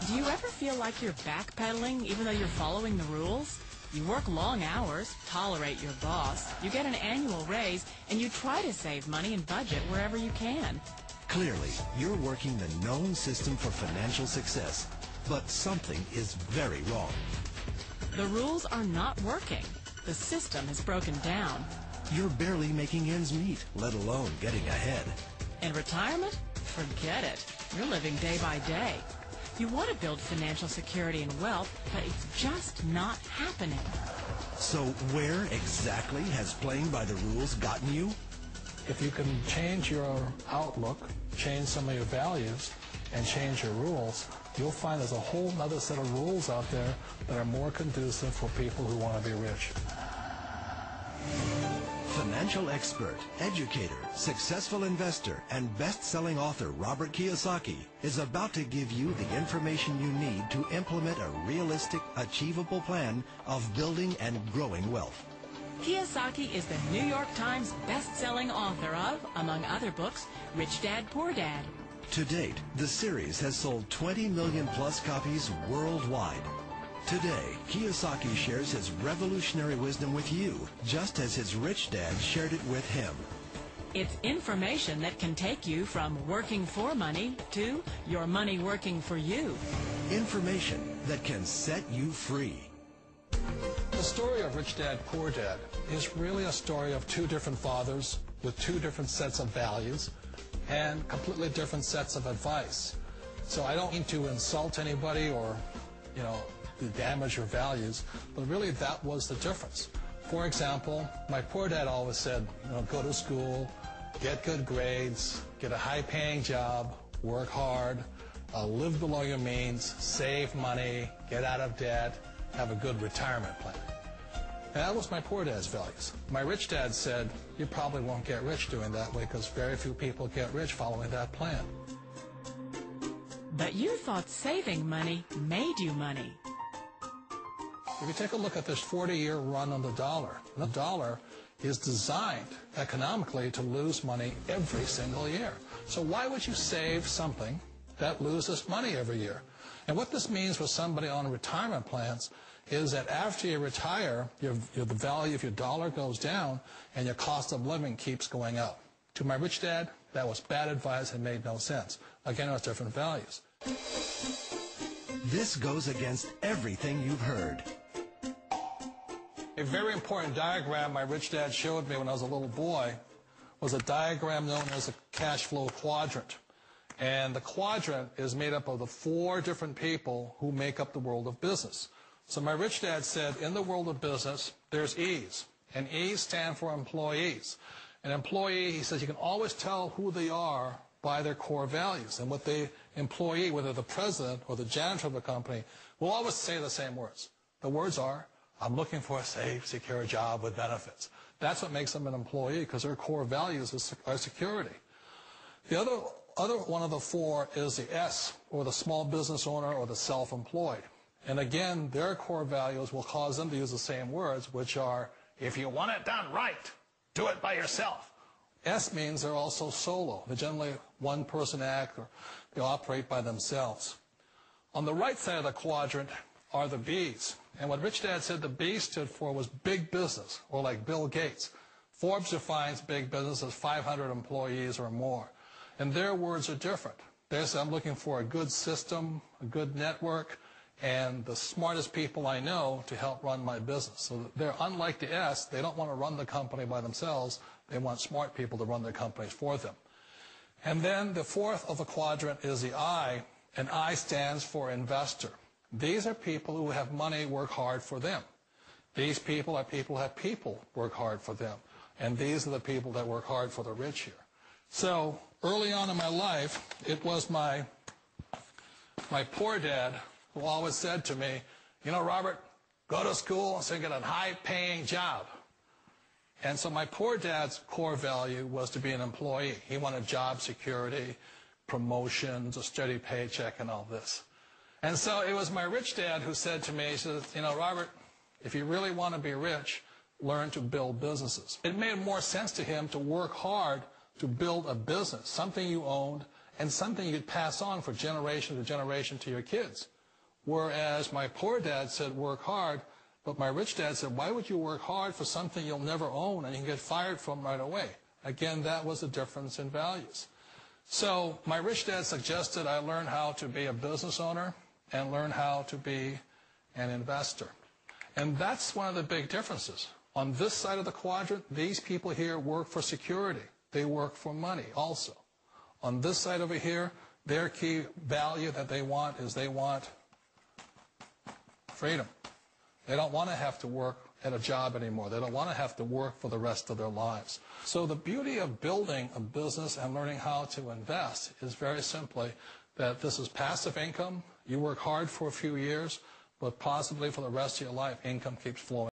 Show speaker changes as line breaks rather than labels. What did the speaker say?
Do you ever feel like you're backpedaling even though you're following the rules? You work long hours, tolerate your boss, you get an annual raise, and you try to save money and budget wherever you can.
Clearly, you're working the known system for financial success, but something is very wrong.
The rules are not working. The system has broken down.
You're barely making ends meet, let alone getting ahead.
In retirement? Forget it. You're living day by day. You want to build financial security and wealth, but it's just not happening.
So where exactly has playing by the rules gotten you?
If you can change your outlook, change some of your values, and change your rules, you'll find there's a whole other set of rules out there that are more conducive for people who want to be rich.
Financial expert, educator, successful investor, and best-selling author Robert Kiyosaki is about to give you the information you need to implement a realistic, achievable plan of building and growing wealth.
Kiyosaki is the New York Times best-selling author of, among other books, Rich Dad, Poor Dad.
To date, the series has sold 20 million plus copies worldwide. Today, Kiyosaki shares his revolutionary wisdom with you, just as his rich dad shared it with him.
It's information that can take you from working for money to your money working for you.
Information that can set you free.
The story of Rich Dad, Poor Dad is really a story of two different fathers with two different sets of values and completely different sets of advice. So I don't mean to insult anybody or, to damage your values, but really that was the difference. For example, my poor dad always said, go to school, get good grades, get a high-paying job, work hard, live below your means, save money, get out of debt, have a good retirement plan. And that was my poor dad's values. My rich dad said, you probably won't get rich doing that way because very few people get rich following that plan.
But you thought saving money made you money.
If you take a look at this 40-year run on the dollar is designed economically to lose money every single year. So why would you save something that loses money every year? And what this means for somebody on retirement plans is that after you retire, the value of your dollar goes down and your cost of living keeps going up. To my rich dad, that was bad advice and made no sense. Again, it was different values.
This goes against everything you've heard.
A very important diagram my rich dad showed me when I was a little boy was a diagram known as a cash flow quadrant. And the quadrant is made up of the four different people who make up the world of business. So my rich dad said, in the world of business, there's E's. And E's stand for employees. An employee, he says, you can always tell who they are by their core values. And what the employee, whether the president or the janitor of the company, will always say the same words. The words are, I'm looking for a safe, secure job with benefits. That's what makes them an employee, because their core values are security. The other one of the four is the S, or the small business owner or the self-employed. And again, their core values will cause them to use the same words, which are, if you want it done right, do it by yourself. S means they're also solo. They're generally one-person act, or they operate by themselves. On the right side of the quadrant are the B's. And what Rich Dad said the B stood for was big business, or like Bill Gates. Forbes defines big business as 500 employees or more. And their words are different. They say, I'm looking for a good system, a good network, and the smartest people I know to help run my business. So they're unlike the S. They don't want to run the company by themselves. They want smart people to run their companies for them. And then the fourth of the quadrant is the I, and I stands for investor. These are people who have money work hard for them. These people are people who have people work hard for them. And these are the people that work hard for the rich here. So early on in my life, it was my poor dad who always said to me, Robert, go to school so you get a high-paying job. And so my poor dad's core value was to be an employee. He wanted job security, promotions, a steady paycheck, and all this. And so it was my rich dad who said to me, he said, Robert, if you really want to be rich, learn to build businesses. It made more sense to him to work hard to build a business, something you owned and something you could pass on for generation to generation to your kids. Whereas my poor dad said work hard, but my rich dad said, why would you work hard for something you'll never own and you can get fired from right away? Again, that was the difference in values. So my rich dad suggested I learn how to be a business owner and learn how to be an investor. And that's one of the big differences. On this side of the quadrant, these people here work for security. They work for money also. On this side over here, their key value that they want is they want freedom. They don't want to have to work at a job anymore. They don't want to have to work for the rest of their lives. So the beauty of building a business and learning how to invest is very simply that this is passive income. You work hard for a few years, but possibly for the rest of your life, income keeps flowing.